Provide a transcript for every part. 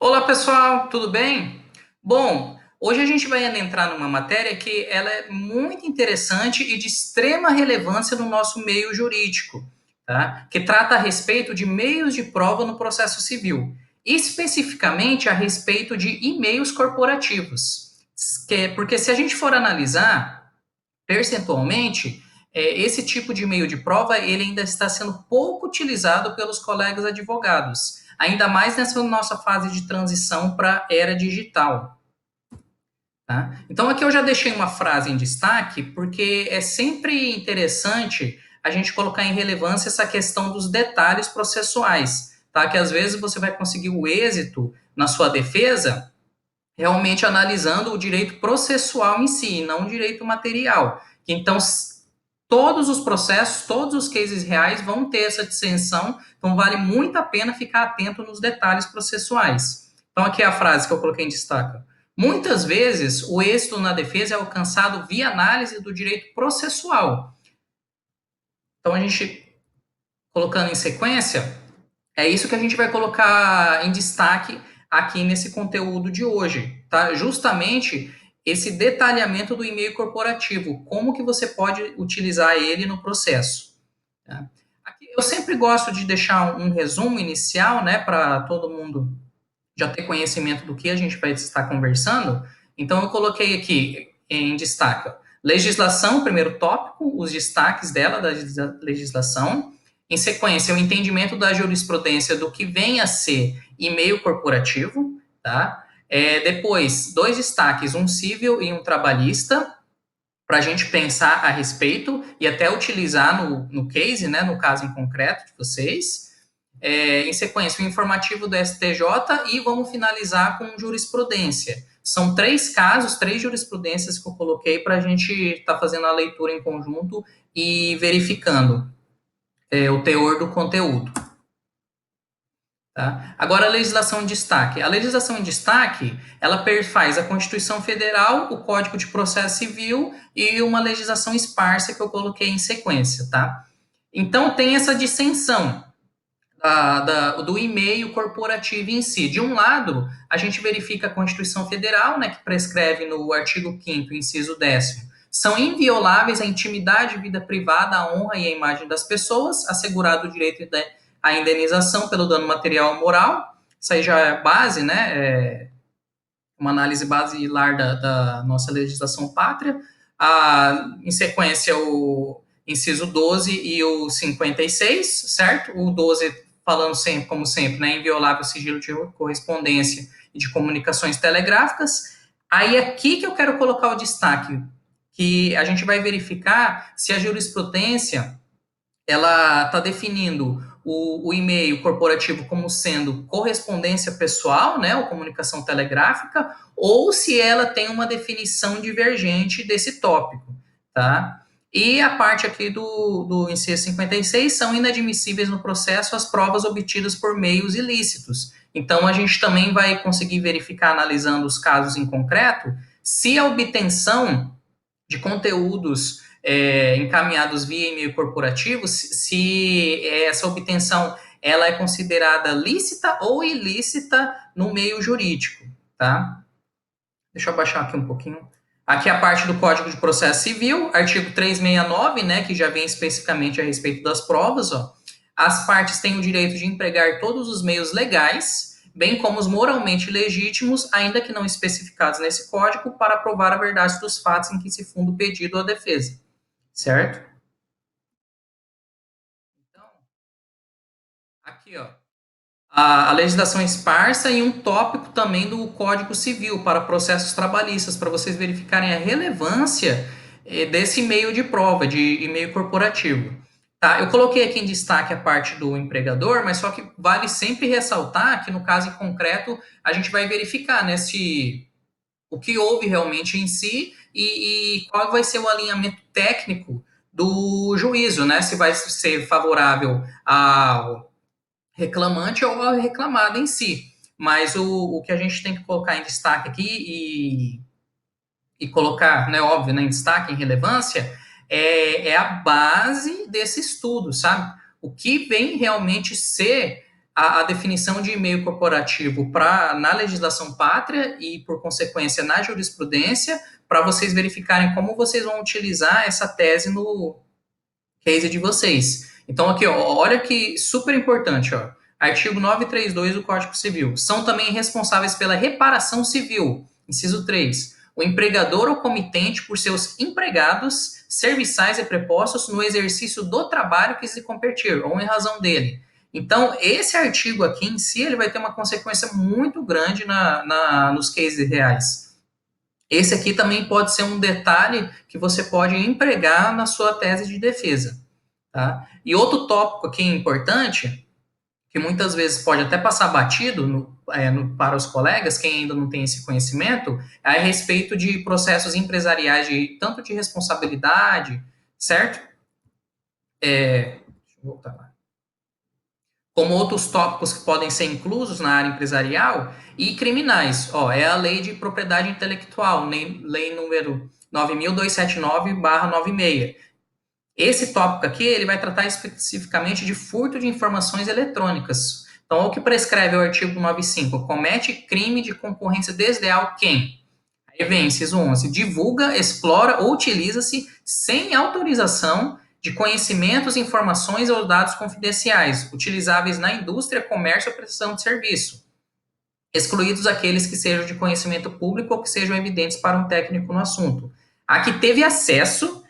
Olá pessoal, tudo bem? Bom, hoje a gente vai entrar numa matéria que ela é muito interessante e de extrema relevância no nosso meio jurídico, tá? Que trata a respeito de meios de prova no processo civil, especificamente a respeito de e-mails corporativos. Porque se a gente for analisar percentualmente, esse tipo de meio de prova ele ainda está sendo pouco utilizado pelos colegas advogados, ainda mais nessa nossa fase de transição para a era digital. Tá? Então, aqui eu já deixei uma frase em destaque, porque é sempre interessante a gente colocar em relevância essa questão dos detalhes processuais, tá? Que às vezes você vai conseguir o êxito na sua defesa realmente analisando o direito processual em si, não o direito material. Então, todos os processos, todos os cases reais vão ter essa distinção, então vale muito a pena ficar atento nos detalhes processuais. Então, aqui é a frase que eu coloquei em destaque. Muitas vezes, o êxito na defesa é alcançado via análise do direito processual. Então, a gente, colocando em sequência, é isso que a gente vai colocar em destaque aqui nesse conteúdo de hoje, tá? Justamente esse detalhamento do e-mail corporativo, como que você pode utilizar ele no processo. Tá? Aqui eu sempre gosto de deixar um resumo inicial, né, para todo mundo já ter conhecimento do que a gente vai estar conversando. Então eu coloquei aqui em destaque, ó, legislação, primeiro tópico, os destaques dela, da legislação. Em sequência, o entendimento da jurisprudência do que vem a ser e-mail corporativo, tá? Depois, dois destaques, um civil e um trabalhista, para a gente pensar a respeito e até utilizar no case, né, no caso em concreto de vocês. Em sequência, o informativo do STJ e vamos finalizar com jurisprudência. São três casos, três jurisprudências que eu coloquei para a gente estar fazendo a leitura em conjunto e verificando o teor do conteúdo. Tá? Agora, a legislação em destaque. A legislação em destaque, ela perfaz a Constituição Federal, o Código de Processo Civil e uma legislação esparsa que eu coloquei em sequência. Tá? Então, tem essa dissensão do e-mail corporativo em si. De um lado, a gente verifica a Constituição Federal, né, que prescreve no artigo 5º, inciso 10º, são invioláveis a intimidade, vida privada, a honra e a imagem das pessoas, assegurado o direito à indenização pelo dano material ou moral. Isso aí já é base, né, uma análise basilar da nossa legislação pátria. Em sequência, o inciso 12 e o 56, certo? O 12 falando sempre, como sempre, né, inviolável sigilo de correspondência e de comunicações telegráficas. Aí aqui que eu quero colocar o destaque, que a gente vai verificar se a jurisprudência ela está definindo o e-mail corporativo como sendo correspondência pessoal, né, ou comunicação telegráfica, ou se ela tem uma definição divergente desse tópico, tá? E a parte aqui do inciso 56 são inadmissíveis no processo as provas obtidas por meios ilícitos. Então, a gente também vai conseguir verificar, analisando os casos em concreto, se a obtenção de conteúdos encaminhados via e-mail corporativo, se essa obtenção ela é considerada lícita ou ilícita no meio jurídico, tá? Deixa eu abaixar aqui um pouquinho. Aqui a parte do Código de Processo Civil, artigo 369, né, que já vem especificamente a respeito das provas, ó. As partes têm o direito de empregar todos os meios legais, bem como os moralmente legítimos, ainda que não especificados nesse código, para provar a verdade dos fatos em que se funda o pedido ou a defesa. Certo? Então, aqui, ó, a legislação esparsa e um tópico também do Código Civil para processos trabalhistas, para vocês verificarem a relevância desse meio de prova, de e-mail corporativo. Tá? Eu coloquei aqui em destaque a parte do empregador, mas só que vale sempre ressaltar que no caso em concreto a gente vai verificar, né, se o que houve realmente em si e qual vai ser o alinhamento técnico do juízo, né? Se vai ser favorável ao reclamante ou ao reclamado em si. Mas o que a gente tem que colocar em destaque aqui e colocar, né, óbvio, né, em destaque, em relevância, é a base desse estudo, sabe? O que vem realmente ser a definição de e-mail corporativo na legislação pátria e, por consequência, na jurisprudência, para vocês verificarem como vocês vão utilizar essa tese no case de vocês. Então, aqui, ó, olha que super importante, ó. Artigo 932 do Código Civil. São também responsáveis pela reparação civil. Inciso 3. O empregador ou comitente por seus empregados, serviçais e prepostos no exercício do trabalho que se competir, ou em razão dele. Então, esse artigo aqui em si, ele vai ter uma consequência muito grande nos cases reais. Esse aqui também pode ser um detalhe que você pode empregar na sua tese de defesa. Tá? E outro tópico aqui importante, que muitas vezes pode até passar batido para os colegas, quem ainda não tem esse conhecimento, é a respeito de processos empresariais, tanto de responsabilidade, certo? Deixa eu voltar lá. Como outros tópicos que podem ser inclusos na área empresarial e criminais. É a lei de propriedade intelectual, lei número 9.279/96. Esse tópico aqui, ele vai tratar especificamente de furto de informações eletrônicas. Então, o que prescreve o artigo 95? Comete crime de concorrência desleal quem? Aí vem, inciso 11, divulga, explora ou utiliza-se sem autorização de conhecimentos, informações ou dados confidenciais, utilizáveis na indústria, comércio ou prestação de serviço, excluídos aqueles que sejam de conhecimento público ou que sejam evidentes para um técnico no assunto. A que teve acesso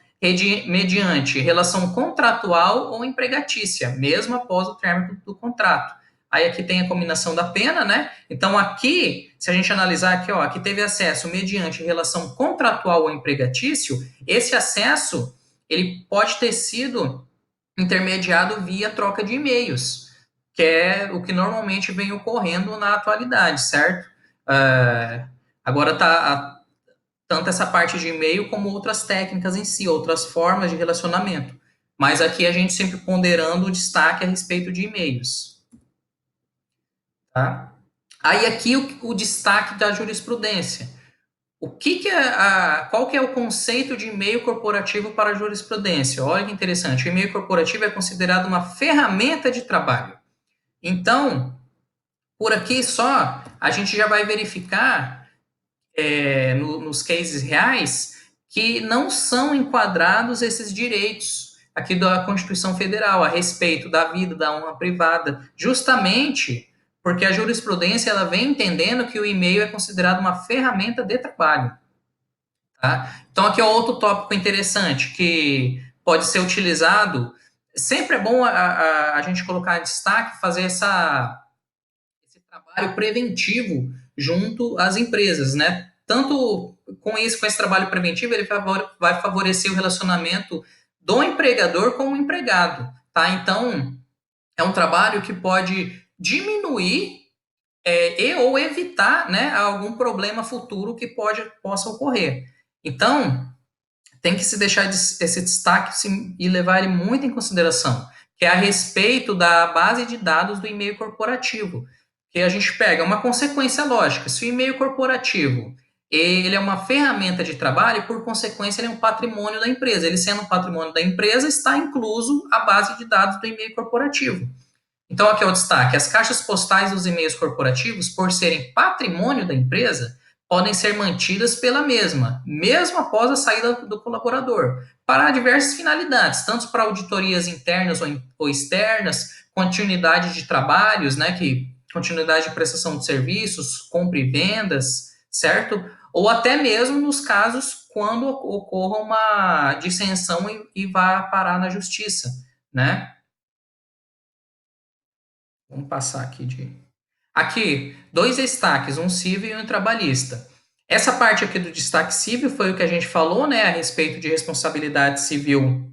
mediante relação contratual ou empregatícia, mesmo após o término do contrato. Aí aqui tem a combinação da pena, né? Então aqui, se a gente analisar aqui, aqui teve acesso mediante relação contratual ou empregatício, esse acesso, ele pode ter sido intermediado via troca de e-mails, que é o que normalmente vem ocorrendo na atualidade, certo? Agora tá tanto essa parte de e-mail como outras técnicas em si, outras formas de relacionamento. Mas aqui a gente sempre ponderando o destaque a respeito de e-mails. Tá? Aí aqui o destaque da jurisprudência. Qual que é o conceito de e-mail corporativo para a jurisprudência? Olha que interessante. O e-mail corporativo é considerado uma ferramenta de trabalho. Então, por aqui só, a gente já vai verificar nos cases reais que não são enquadrados esses direitos aqui da Constituição Federal a respeito da vida, da honra privada, justamente porque a jurisprudência ela vem entendendo que o e-mail é considerado uma ferramenta de trabalho. Tá? Então, aqui é outro tópico interessante que pode ser utilizado. Sempre é bom a gente colocar em destaque, fazer esse trabalho preventivo junto às empresas, né? Tanto com esse trabalho preventivo, ele vai favorecer o relacionamento do empregador com o empregado, tá? Então, é um trabalho que pode diminuir ou evitar, né, algum problema futuro que possa ocorrer. Então, tem que se deixar esse destaque e levar ele muito em consideração, que é a respeito da base de dados do e-mail corporativo, que a gente pega uma consequência lógica. Se o e-mail corporativo ele é uma ferramenta de trabalho, por consequência, ele é um patrimônio da empresa. Ele sendo um patrimônio da empresa, está incluso a base de dados do e-mail corporativo. Então, aqui é o destaque. As caixas postais dos e-mails corporativos, por serem patrimônio da empresa, podem ser mantidas pela mesma, mesmo após a saída do colaborador, para diversas finalidades, tanto para auditorias internas ou externas, continuidade de trabalhos, né, continuidade de prestação de serviços, compra e vendas, certo? Ou até mesmo nos casos quando ocorra uma dissensão e vá parar na justiça, né? Vamos passar aqui, 2 destaques, um civil e um trabalhista. Essa parte aqui do destaque civil foi o que a gente falou, né, a respeito de responsabilidade civil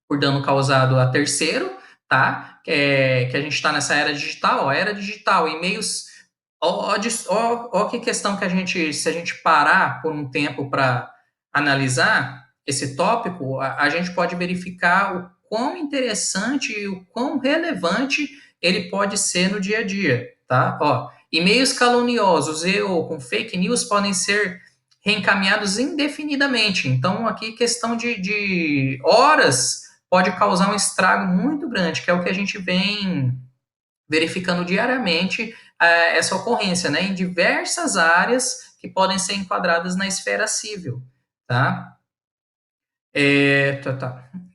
por dano causado a terceiro, tá? Que a gente está nessa era digital, e-mails. Ó, que questão que se a gente parar por um tempo para analisar esse tópico, a gente pode verificar o quão interessante e o quão relevante ele pode ser no dia a dia, tá? E-mails caluniosos ou com fake news podem ser reencaminhados indefinidamente. Então, aqui questão de horas pode causar um estrago muito grande, que é o que a gente vem verificando diariamente essa ocorrência, né, em diversas áreas que podem ser enquadradas na esfera civil, tá?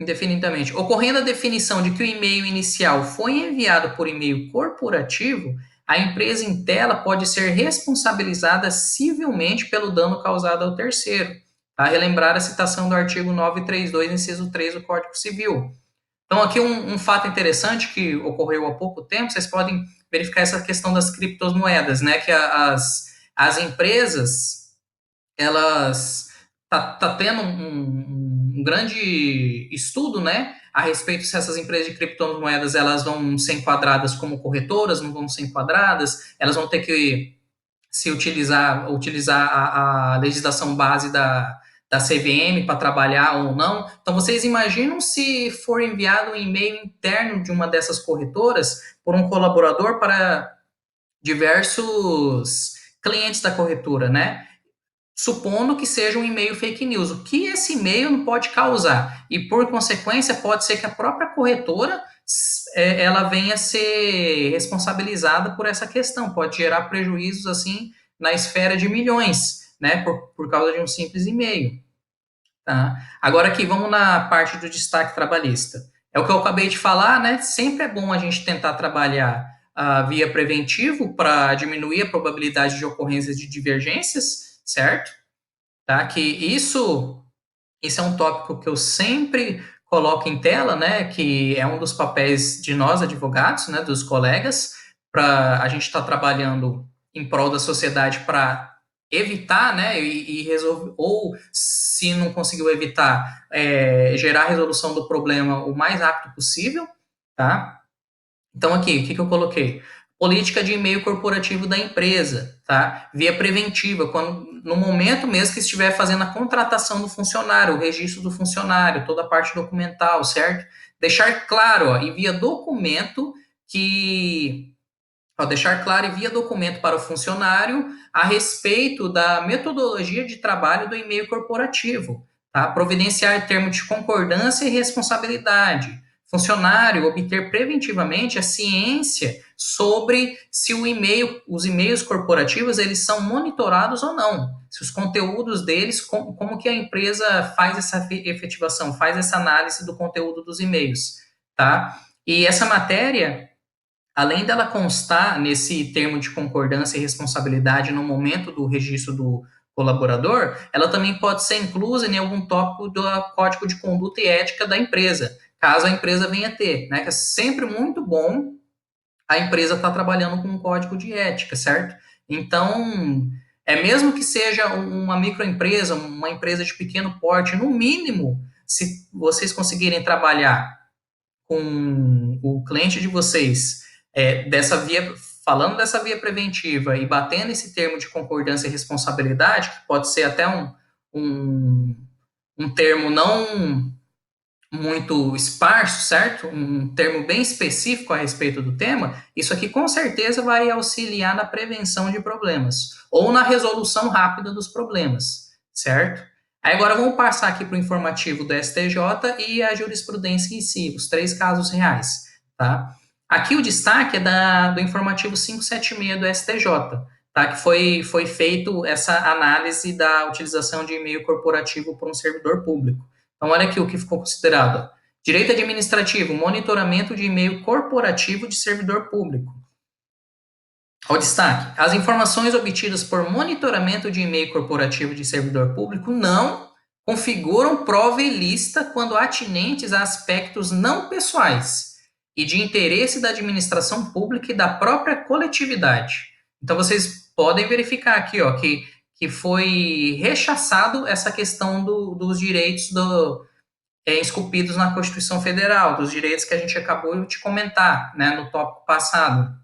Indefinidamente. Ocorrendo a definição de que o e-mail inicial foi enviado por e-mail corporativo, a empresa em tela pode ser responsabilizada civilmente pelo dano causado ao terceiro. Tá? Relembrar a citação do artigo 932, inciso 3 do Código Civil. Então, aqui um fato interessante que ocorreu há pouco tempo, vocês podem verificar essa questão das criptomoedas, né? Que as empresas, elas tá tendo um grande estudo, né, a respeito se essas empresas de criptomoedas elas vão ser enquadradas como corretoras, não vão ser enquadradas, elas vão ter que se utilizar a legislação base da CVM para trabalhar ou não. Então, vocês imaginam se for enviado um e-mail interno de uma dessas corretoras por um colaborador para diversos clientes da corretora, né? Supondo que seja um e-mail fake news. O que esse e-mail não pode causar? E, por consequência, pode ser que a própria corretora ela venha a ser responsabilizada por essa questão. Pode gerar prejuízos, assim, na esfera de milhões, né? Por causa de um simples e-mail. Tá? Agora aqui, vamos na parte do destaque trabalhista. É o que eu acabei de falar, né? Sempre é bom a gente tentar trabalhar via preventivo para diminuir a probabilidade de ocorrências de divergências, certo? Tá? Que isso é um tópico que eu sempre coloco em tela, né? Que é um dos papéis de nós, advogados, né? Dos colegas, para a gente estar trabalhando em prol da sociedade para evitar, né? E resolver, ou se não conseguiu evitar, gerar a resolução do problema o mais rápido possível, tá? Então, aqui, o que eu coloquei? Política de e-mail corporativo da empresa, tá? Via preventiva, quando, no momento mesmo que estiver fazendo a contratação do funcionário, o registro do funcionário, toda a parte documental, certo? Deixar claro, ó, envia documento que... Ó, deixar claro e via documento para o funcionário a respeito da metodologia de trabalho do e-mail corporativo, tá? Providenciar termo de concordância e responsabilidade, funcionário obter preventivamente a ciência sobre se os e-mails corporativos eles são monitorados ou não, se os conteúdos deles, como que a empresa faz essa efetivação, faz essa análise do conteúdo dos e-mails, tá? E essa matéria, além dela constar nesse termo de concordância e responsabilidade no momento do registro do colaborador, ela também pode ser inclusa em algum tópico do Código de Conduta e Ética da empresa, caso a empresa venha ter, né? Que é sempre muito bom a empresa estar trabalhando com um código de ética, certo? Então, mesmo que seja uma microempresa, uma empresa de pequeno porte, no mínimo, se vocês conseguirem trabalhar com o cliente de vocês falando dessa via preventiva e batendo esse termo de concordância e responsabilidade, que pode ser até um, um termo não muito esparso, certo? Um termo bem específico a respeito do tema, isso aqui com certeza vai auxiliar na prevenção de problemas ou na resolução rápida dos problemas, certo? Aí agora vamos passar aqui para o informativo do STJ e a jurisprudência em si, os 3 casos reais, tá? Aqui o destaque é do informativo 576 do STJ, tá? Que foi feito essa análise da utilização de e-mail corporativo por um servidor público. Então, olha aqui o que ficou considerado. Direito administrativo, monitoramento de e-mail corporativo de servidor público. Ao destaque, as informações obtidas por monitoramento de e-mail corporativo de servidor público não configuram prova ilícita quando atinentes a aspectos não pessoais e de interesse da administração pública e da própria coletividade. Então, vocês podem verificar aqui, ó, que foi rechaçado essa questão dos direitos esculpidos na Constituição Federal, dos direitos que a gente acabou de comentar, né, no tópico passado,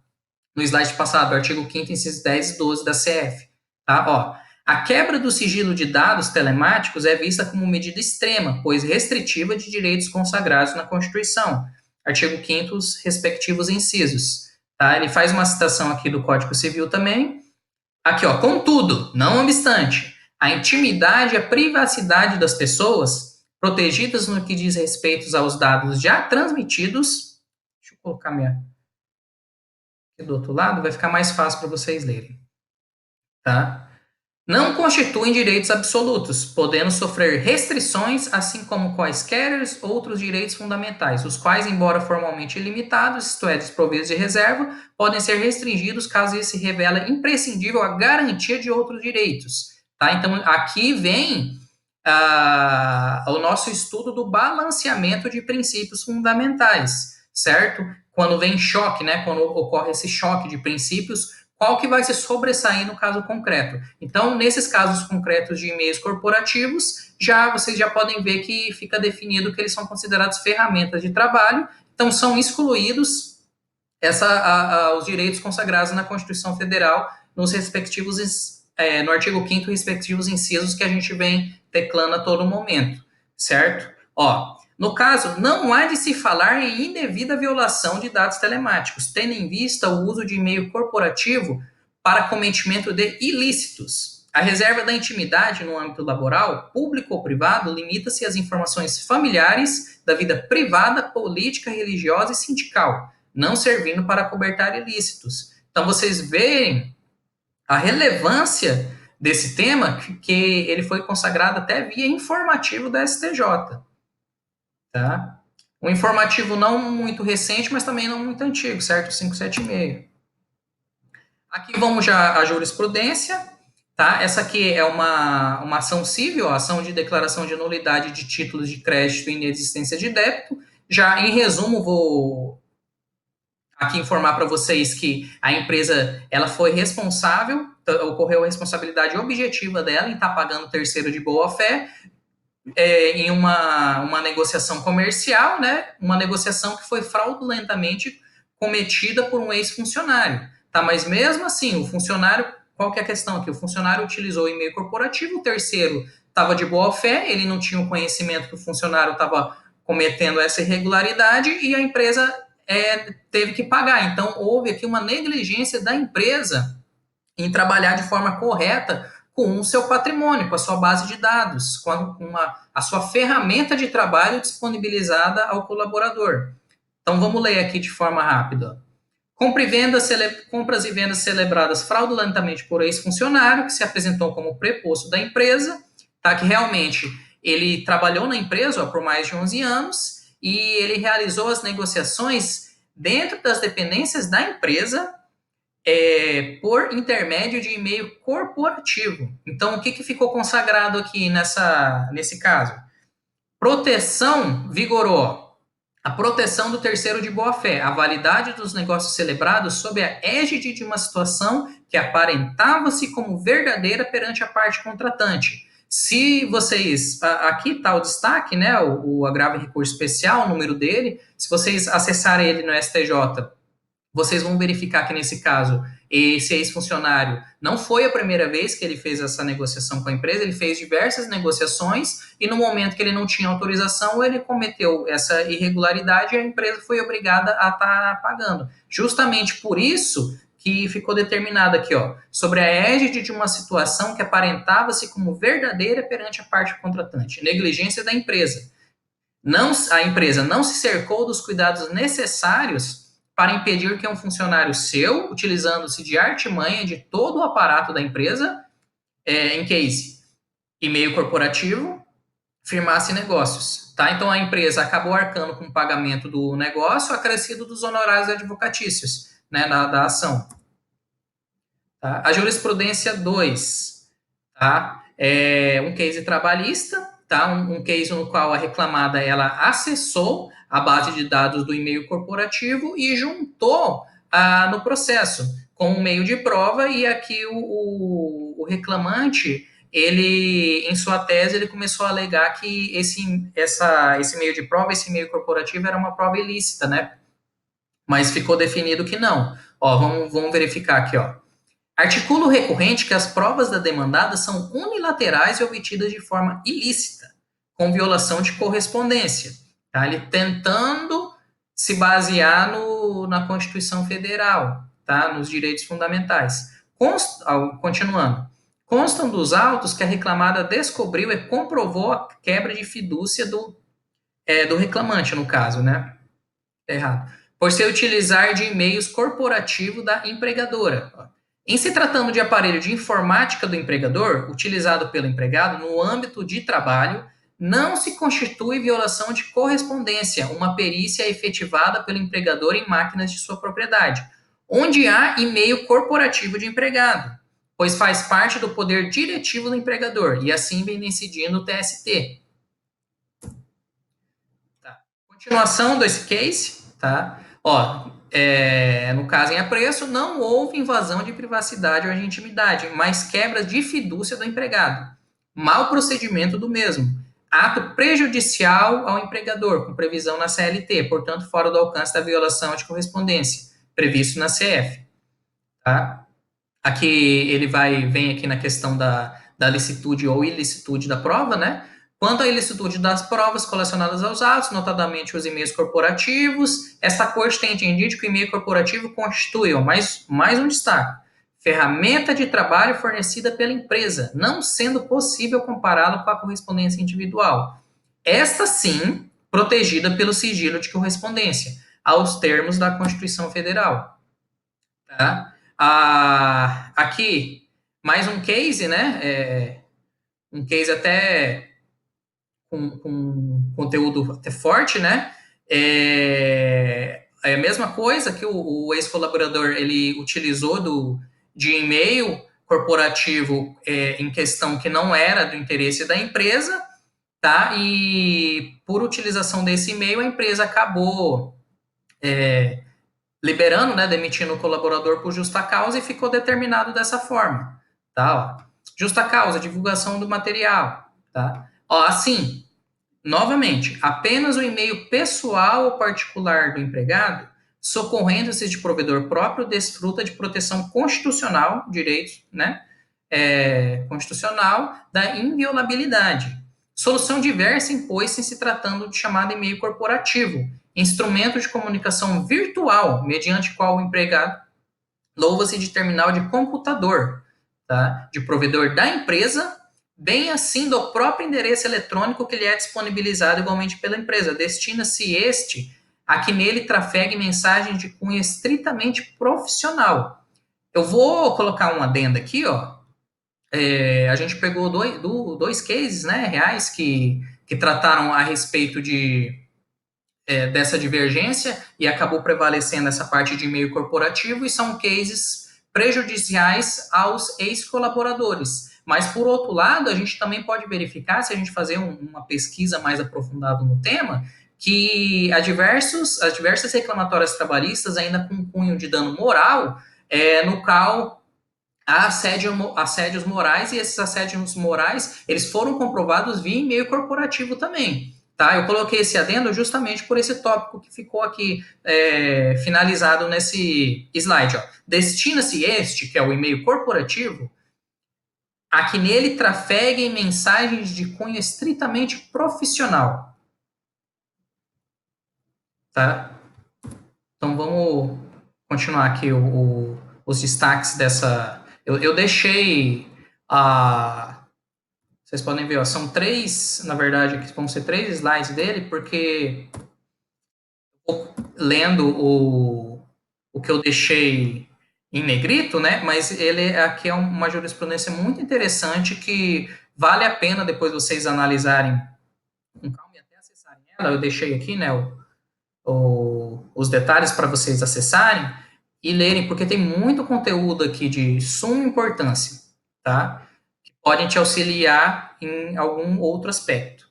no slide passado, artigo 5º, incisos 10 e 12 da CF. Tá? Ó, a quebra do sigilo de dados telemáticos é vista como medida extrema, pois restritiva de direitos consagrados na Constituição. Artigo 5º, os respectivos incisos. Tá? Ele faz uma citação aqui do Código Civil também. Aqui, ó, contudo, não obstante, a intimidade e a privacidade das pessoas, protegidas no que diz respeito aos dados já transmitidos, deixa eu colocar aqui do outro lado, vai ficar mais fácil para vocês lerem, tá? Não constituem direitos absolutos, podendo sofrer restrições, assim como quaisquer outros direitos fundamentais, os quais, embora formalmente ilimitados, isto é, desprovidos de reserva, podem ser restringidos caso isso se revela imprescindível à garantia de outros direitos. Tá? Então, aqui vem o nosso estudo do balanceamento de princípios fundamentais, certo? Quando vem choque, né? Quando ocorre esse choque de princípios, qual que vai se sobressair no caso concreto. Então, nesses casos concretos de e-mails corporativos, vocês já podem ver que fica definido que eles são considerados ferramentas de trabalho, então são excluídos os direitos consagrados na Constituição Federal nos respectivos, no artigo 5º, respectivos incisos que a gente vem teclando a todo momento, certo? Ó, no caso, não há de se falar em indevida violação de dados telemáticos, tendo em vista o uso de e-mail corporativo para cometimento de ilícitos. A reserva da intimidade no âmbito laboral, público ou privado, limita-se às informações familiares da vida privada, política, religiosa e sindical, não servindo para cobertar ilícitos. Então, vocês veem a relevância desse tema, que ele foi consagrado até via informativo da STJ. Tá? Um informativo não muito recente, mas também não muito antigo, certo? 576. Aqui vamos já à jurisprudência. Tá? Essa aqui é uma ação civil, a ação de declaração de nulidade de títulos de crédito e inexistência de débito. Já em resumo, vou aqui informar para vocês que a empresa ela foi responsável, ocorreu a responsabilidade objetiva dela em estar pagando terceiro de boa-fé em uma negociação comercial, né? Uma negociação que foi fraudulentamente cometida por um ex-funcionário. Tá? Mas mesmo assim, o funcionário, qual que é a questão aqui? O funcionário utilizou o e-mail corporativo, o terceiro estava de boa-fé, ele não tinha o conhecimento que o funcionário estava cometendo essa irregularidade e a empresa teve que pagar. Então, houve aqui uma negligência da empresa em trabalhar de forma correta com o seu patrimônio, com a sua base de dados, com a sua ferramenta de trabalho disponibilizada ao colaborador. Então, vamos ler aqui de forma rápida. Compras e vendas celebradas fraudulentamente por ex-funcionário, que se apresentou como preposto da empresa, tá? Que realmente ele trabalhou na empresa por mais de 11 anos e ele realizou as negociações dentro das dependências da empresa por intermédio de e-mail corporativo. Então, o que ficou consagrado aqui nesse caso? Proteção vigorou. A proteção do terceiro de boa-fé, a validade dos negócios celebrados sob a égide de uma situação que aparentava-se como verdadeira perante a parte contratante. Se vocês, aqui está o destaque, né, o agravo em recurso especial, o número dele, se vocês acessarem ele no STJ, vocês vão verificar que, nesse caso, esse ex-funcionário não foi a primeira vez que ele fez essa negociação com a empresa, ele fez diversas negociações e no momento que ele não tinha autorização, ele cometeu essa irregularidade e a empresa foi obrigada a estar pagando. Justamente por isso que ficou determinado aqui, ó, sobre a égide de uma situação que aparentava-se como verdadeira perante a parte contratante, negligência da empresa. A empresa não se cercou dos cuidados necessários para impedir que um funcionário seu, utilizando-se de artimanha de todo o aparato da empresa, em case e-mail corporativo, firmasse negócios. Tá? Então, a empresa acabou arcando com o pagamento do negócio, acrescido dos honorários advocatícios, né, da ação. Tá? A jurisprudência 2, tá? É um case trabalhista, tá? Um case no qual a reclamada ela acessou a base de dados do e-mail corporativo e juntou no processo com um meio de prova, e aqui o reclamante, ele, em sua tese, ele começou a alegar que esse meio de prova, esse meio corporativo era uma prova ilícita, né? Mas ficou definido que não. Ó, vamos verificar aqui, ó. Articulo recorrente que as provas da demandada são unilaterais e obtidas de forma ilícita, com violação de correspondência. Tá? Ele tentando se basear na Constituição Federal, tá? Nos direitos fundamentais. Continuando. Constam dos autos que a reclamada descobriu e comprovou a quebra de fidúcia do reclamante, no caso, né? Tá errado. por se utilizar de e-mails corporativos da empregadora. Em se tratando de aparelho de informática do empregador, utilizado pelo empregado no âmbito de trabalho, não se constitui violação de correspondência, uma perícia efetivada pelo empregador em máquinas de sua propriedade, onde há e-mail corporativo de empregado, pois faz parte do poder diretivo do empregador, e assim vem decidindo o TST. Tá. Continuação desse case, tá? No caso em apreço, não houve invasão de privacidade ou de intimidade, mas quebra de fidúcia do empregado. Mau procedimento do mesmo. Ato prejudicial ao empregador, com previsão na CLT, portanto, fora do alcance da violação de correspondência, previsto na CF. Tá? Aqui ele vem aqui na questão da licitude ou ilicitude da prova, né? Quanto à ilicitude das provas colecionadas aos autos, notadamente os e-mails corporativos, esta corte tem entendido que o e-mail corporativo constitui, mais um destaque, ferramenta de trabalho fornecida pela empresa, não sendo possível compará-lo com a correspondência individual. Esta, sim, protegida pelo sigilo de correspondência, aos termos da Constituição Federal. Tá? Aqui, mais um case, né? Um case até com conteúdo até forte, né? É a mesma coisa que o ex-colaborador ele utilizou de e-mail corporativo em questão que não era do interesse da empresa, tá? E por utilização desse e-mail, a empresa acabou liberando, né, demitindo o colaborador por justa causa e ficou determinado dessa forma, tá? Ó, justa causa, divulgação do material, tá? Ó, assim, novamente, apenas o e-mail pessoal ou particular do empregado, socorrendo-se de provedor próprio, desfruta de proteção constitucional, direitos, né, constitucional da inviolabilidade. Solução diversa impôs-se em se tratando de chamado e-mail corporativo, instrumento de comunicação virtual, mediante qual o empregado louva-se de terminal de computador, tá? De provedor da empresa, bem assim do próprio endereço eletrônico que lhe é disponibilizado igualmente pela empresa. Destina-se este a que nele trafegue mensagens de cunho estritamente profissional. Eu vou colocar um adendo aqui, ó. A gente pegou dois cases, né, reais que trataram a respeito dessa divergência e acabou prevalecendo essa parte de e-mail corporativo e são cases prejudiciais aos ex-colaboradores. Mas, por outro lado, a gente também pode verificar, se a gente fazer uma pesquisa mais aprofundada no tema, que as diversas reclamatórias trabalhistas, ainda com cunho de dano moral, no qual há assédios morais, e esses assédios morais, eles foram comprovados via e-mail corporativo também. Tá? Eu coloquei esse adendo justamente por esse tópico que ficou aqui finalizado nesse slide. Destina-se este, que é o e-mail corporativo, a que nele trafeguem mensagens de cunho estritamente profissional. Tá? Então vamos continuar aqui os destaques dessa... Eu deixei Vocês podem ver, são três, na verdade, aqui vão ser 3 slides dele, porque lendo o que eu deixei em negrito, né? Mas ele aqui é uma jurisprudência muito interessante que vale a pena depois vocês analisarem com calma e até acessarem ela. Eu deixei aqui, né, os detalhes para vocês acessarem e lerem, porque tem muito conteúdo aqui de suma importância, tá? Que podem te auxiliar em algum outro aspecto.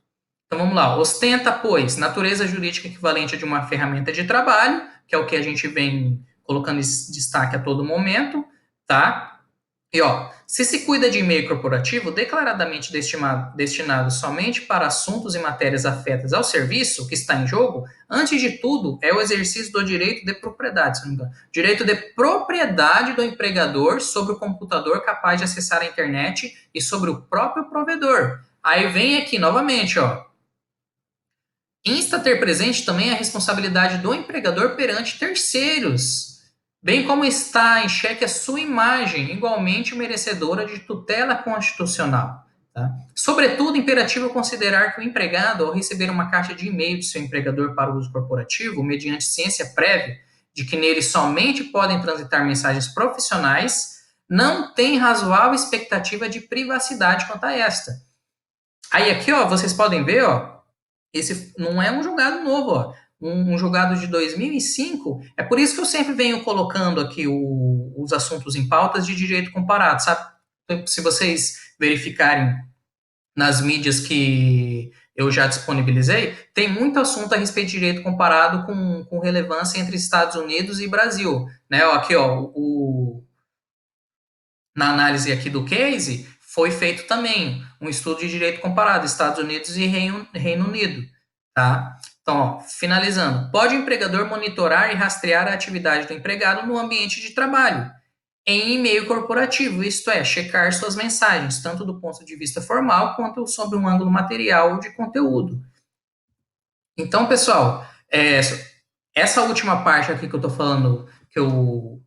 Então vamos lá. Ostenta, pois, natureza jurídica equivalente a de uma ferramenta de trabalho, que é o que a gente vem colocando esse destaque a todo momento, tá? E, se se cuida de e-mail corporativo declaradamente destinado somente para assuntos e matérias afetas ao serviço que está em jogo, antes de tudo, é o exercício do direito de propriedade, se não me engano. Direito de propriedade do empregador sobre o computador capaz de acessar a internet e sobre o próprio provedor. Aí vem aqui, novamente, insta a ter presente também a responsabilidade do empregador perante terceiros, bem como está em xeque a sua imagem, igualmente merecedora de tutela constitucional. Tá? Sobretudo, imperativo considerar que o empregado, ao receber uma caixa de e-mail de seu empregador para uso corporativo, mediante ciência prévia de que nele somente podem transitar mensagens profissionais, não tem razoável expectativa de privacidade quanto a esta. Aí aqui, ó, vocês podem ver, ó, esse não é um julgado novo, ó, um julgado de 2005. É por isso que eu sempre venho colocando aqui os assuntos em pautas de direito comparado, sabe? Se vocês verificarem nas mídias que eu já disponibilizei, tem muito assunto a respeito de direito comparado com relevância entre Estados Unidos e Brasil. Né? Aqui, ó, na análise aqui do case, foi feito também um estudo de direito comparado, Estados Unidos e Reino Unido. Tá? Então, ó, finalizando, pode o empregador monitorar e rastrear a atividade do empregado no ambiente de trabalho, em e-mail corporativo, isto é, checar suas mensagens, tanto do ponto de vista formal quanto sob um ângulo material de conteúdo. Então, pessoal, essa última parte aqui que eu estou falando, que eu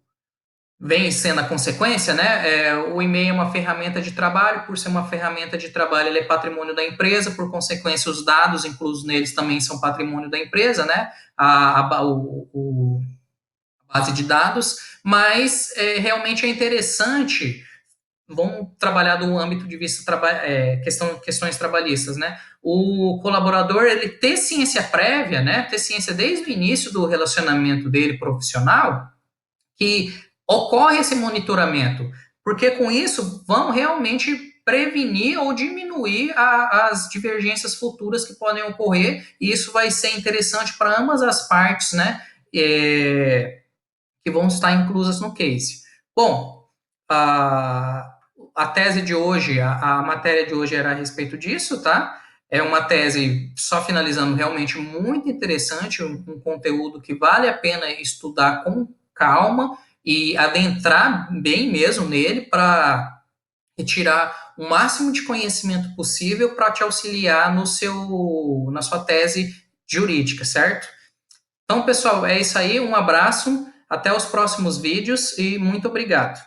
vem sendo a consequência, né? O e-mail é uma ferramenta de trabalho, por ser uma ferramenta de trabalho, ele é patrimônio da empresa, por consequência, os dados inclusos neles também são patrimônio da empresa, né? A base de dados, mas realmente é interessante. Vamos trabalhar do âmbito de vista questões trabalhistas, né? O colaborador ele ter ciência prévia, né? Ter ciência desde o início do relacionamento dele profissional, que ocorre esse monitoramento, porque com isso vão realmente prevenir ou diminuir as divergências futuras que podem ocorrer, e isso vai ser interessante para ambas as partes, né? Que vão estar inclusas no case. Bom, a tese de hoje, a matéria de hoje era a respeito disso, tá? É uma tese, só finalizando, realmente muito interessante, um conteúdo que vale a pena estudar com calma e adentrar bem mesmo nele para retirar o máximo de conhecimento possível para te auxiliar na sua tese jurídica, certo? Então, pessoal, é isso aí. Um abraço, até os próximos vídeos e muito obrigado.